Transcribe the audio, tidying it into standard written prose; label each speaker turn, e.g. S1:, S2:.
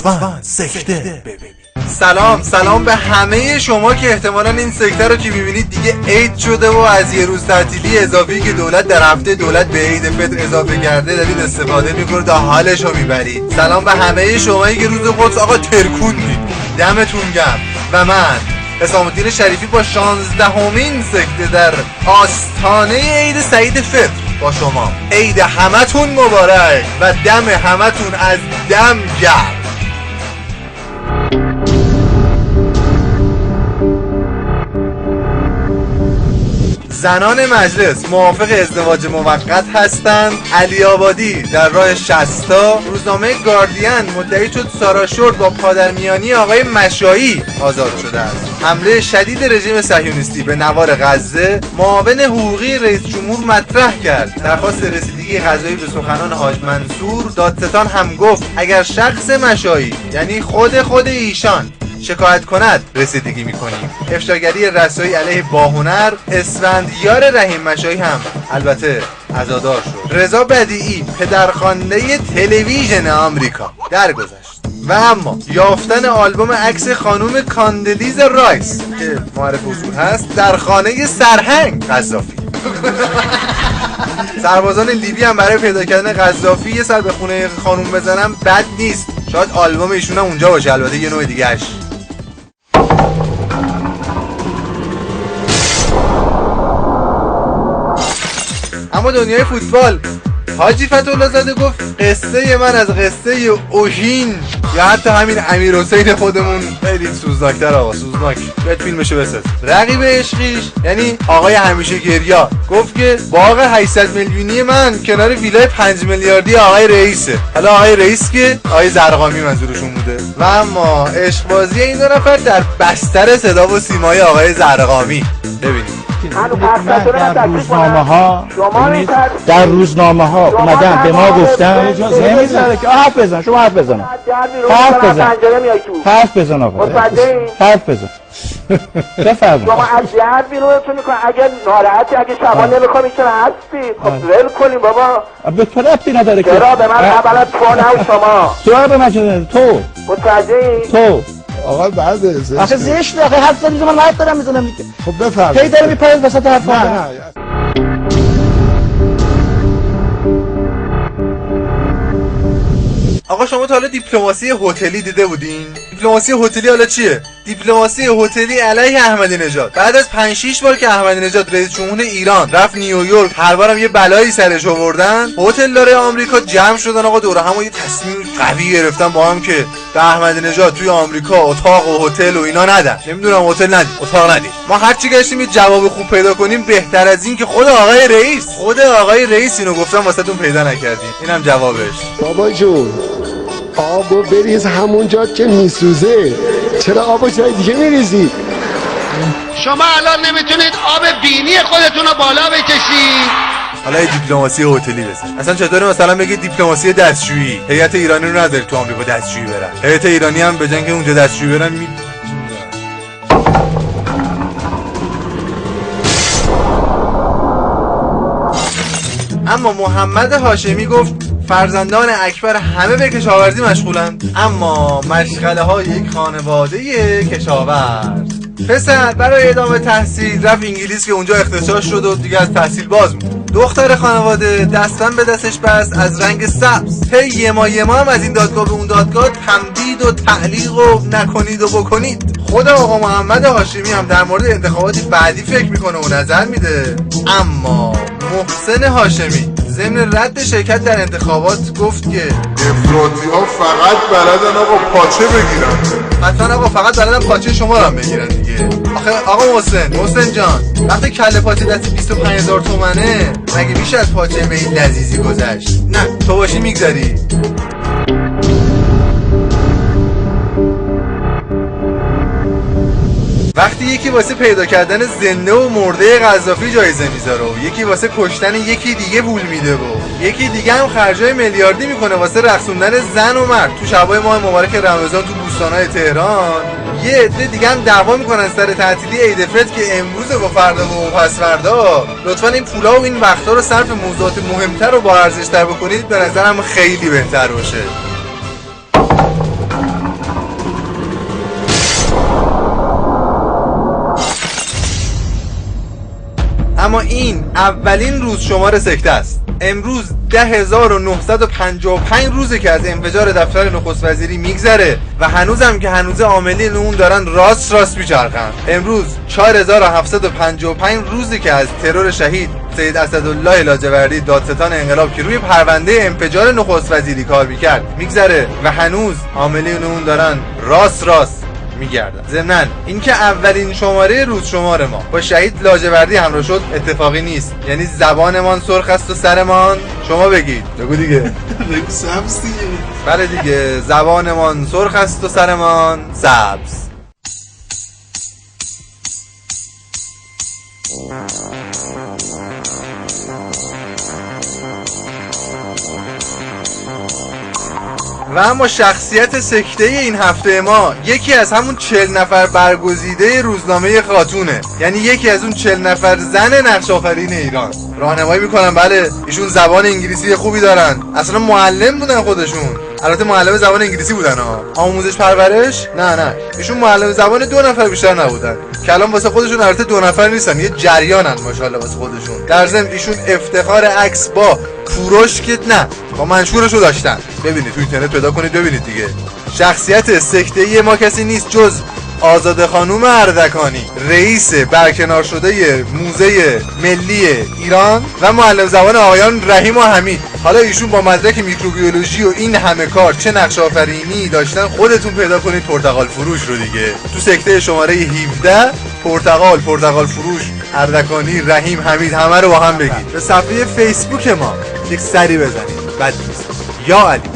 S1: لطفاً سکته ببینید.
S2: سلام به همه شما که احتمالاً این سکته رو که میبینید دیگه عید شده و از یه روز تعطیلی اضافی که دولت در هفته دولت به عید فطر اضافه کرده دارید استفاده میکنید و حالش رو میبرید. سلام به همه شمایی که روز قدس آقا ترکوندید، دمتون گرم. و من حسام الدین شریفی با 16مین سکته در آستانه عید سعید فطر با شما. عید همتون مبارک و دم همتون از دم گرم. زنان مجلس موافق ازدواج موقت هستند. علی آبادی در راه 60 روزنامه گاردین مدعی شد سارا شورت با پادرمیانی آقای مشایی آزاد شده است. حمله شدید رژیم صهیونیستی به نوار غزه، معاون حقوقی رئیس جمهور مطرح کرد درخواست رسیدگی قضایی به سخنان حاج منصور. دادستان هم گفت اگر شخص مشایی یعنی خود ایشان شکایت کند رسیدگی میکنیم. افشاگری رسایی علیه باهنر اسفندیار رحیم مشایی هم البته عزادار شد. رضا بدیعی پدرخوانده تلویزیون آمریکا درگذشت. و اما یافتن آلبوم عکس خانم کاندلیز رایس که معرف اصول هست در خانه سرهنگ قذافی. سربازان لیبی هم برای پیدا کردن قذافی یه سر به خونه خانم بزنن بد نیست. شاید آلبوم ایشون هم اونجا باشه، البته یه نوع دیگه‌اش. اما دنیای فوتبال، حاجی فتح‌الله زاده گفت قصه من از قصه اوژین یا حتی همین امیر حسین خودمون خیلی سوزناکتر. آقا سوزناک بیاد فیلمشو بساز. رقیب عشقیش یعنی آقای همیشه گریا گفت که باغ 800 میلیونی من کنار ویلای 5 میلیاردی آقای رئیسه. حالا آقای رئیس که آقای زرقامی منظورشون بوده. و اما عشق بازی این دو نفر در بستر صدا و سیمای آقای زرقامی. ببینید
S3: در روزنامه ها اومدن به ما گفتن نمیذاره که حرف بزن. شما حرف بزن آقا، حرف بزن بفرمایید.
S4: شما از جهر بیرونتون میکنن. اگر ناراحتی اگه شما نمیخوام چرا هستی؟ خب ول کنیم بابا.
S3: به تو ربطی نداره که
S4: چرا به من اولا تو نه شما
S3: تو به من چه تو
S4: متوجهی؟
S3: تو
S5: آقا بعد
S3: آخه زشت آخه حرف زدید من حرف دارم میزنم دیگه.
S5: خب بفرمایید.
S3: هی داره میپرید وسط حرف.
S5: نه
S2: آقا شما تا حالا دیپلماسی هتلی دیده بودین؟ دیپلماسی هتلی حالا چیه؟ دیپلماسی هتلی علیه احمدی نژاد. بعد از 5-6 بار که احمدی نژاد رئیس جمهور ایران رفت نیویورک، هر بارم یه بلایی سرش آوردن، هتلدار آمریکا جمع شدن آقا دور هم یه تصمیم قوی گرفتن با هم که به احمدی نژاد توی آمریکا اتاق و هتل و اینا ندن. نمیدونم هتل ندید، اتاق ندید. ما هر چی گشتیم یه جواب خوب پیدا کنیم بهتر از این که خود آقای رئیس اینو گفتن واسهتون پیدا نکردیم. اینم جوابش.
S5: بابا جون آبو بریز همونجا که میسوزه، چرا آبو جای دیگه میریزی؟
S6: شما الان نمیتونید آب بینی خودتون رو بالا بکشید.
S2: حالا یه دیپلماسی هتلی بزن. اصلا چطوره مثلا بگید دیپلماسی دستشویی؟ هیئت ایرانی رو نداری تو آمریکا دستشویی برن. هیئت ایرانی هم به جای اینکه اونجا دستشویی برن اما محمد هاشمی گفت فرزندان اکبر همه به کشاورزی مشغولند، اما مشغله های یک خانواده کشاورز. پسر برای ادامه تحصیل رفت انگلیس که اونجا اختصاص شد و دیگه از تحصیل باز موند. دختر خانواده دستن به دستش بست از رنگ سبز. هی یه ما هم از این دادگاه به اون دادگاه تمدید و تعلیق و نکنید و بکنید. خود آقا محمد هاشمی هم در مورد انتخابات بعدی فکر میکنه و نظر میده. اما محسن هاشمی ضمن رد شرکت در انتخابات گفت که
S7: افراطی ها فقط بلدن آقا پاچه بگیرن.
S2: حتما آقا فقط بلدن پاچه شما رو هم بگیرن دیگه. آخه آقا محسن جان وقتی کله پاچه دست 25000 تومنه مگه میشه از پاچه به این لذیذی گذشت؟ نه تو باشی میگذاری. وقتی یکی واسه پیدا کردن زنده و مرده قذافی جایزه میذاره و یکی واسه کشتن یکی دیگه پول میده و یکی دیگه هم خرجای میلیاردی میکنه واسه رقصوندن زن و مرد تو شبای ماه مبارک رمضان تو بوستانهای تهران، یه عده دیگه هم دعوا میکنن سر تعطیلی عید فطر که امروز با فردا و پس فردا. لطفا این پولا و این وقتا رو صرف موضوعات مهمتر و با ارزش‌تر بکنید، به نظرم خیلی بهتر باشه. اما این اولین روز شمار سکته است. امروز 10955 روزه که از انفجار دفتر نخست وزیری میگذره و هنوزم که هنوز عاملین اون دارن راست میچرخن. امروز 4755 روزه که از ترور شهید سید اسدالله لاجوردی دادستان انقلاب که روی پرونده انفجار نخست وزیری کار میکرد میگذره و هنوز عاملین اون دارن راست میگردن. ضمناً اینکه اولین شماره روز شمار ما با شهید لاجوردی همراه شد اتفاقی نیست. یعنی زبانمان سرخ است و سرمان، شما بگید، بگو دیگه.
S7: بگو سبز دیگه.
S2: بله دیگه، زبانمان سرخ است و سرمان سبز. و اما شخصیت سکته این هفته ما یکی از همون 40 نفر برگزیده روزنامه خاتونه، یعنی یکی از اون 40 نفر زن نقش آفرین ایران. راهنمایی میکنن، بله ایشون زبان انگلیسی خوبی دارن، اصلا معلم بودن خودشون. البته معلم زبان انگلیسی بودن ها، آموزش پرورش نه ایشون معلم زبان 2 نفر بیشتر نبودن. کلام واسه خودشون البته 2 نفر نیستن، یه جریانن ماشاءالله واسه خودشون. در ضمن ایشون افتخار عکس با کوروش که نه با منشورشو داشتن. ببینید تو اینترنت پیدا کنید ببینید دیگه. شخصیت سکته‌ای ما کسی نیست جز آزاده خانوم اردکانی، رئیس برکنار شده موزه ملی ایران و معلم زبان آقایان رحیم و حمید. حالا ایشون با مدرک میکروبیولوژی و این همه کار چه نقش آفرینی داشتن خودتون پیدا کنید پرتقال فروش رو دیگه. تو سکته شماره 17 پرتقال فروش، اردکانی، رحیم، حمید همه رو با هم بگید. به صفحه فیسبوک ما یک سری بزنید. بد نیست. یا علی.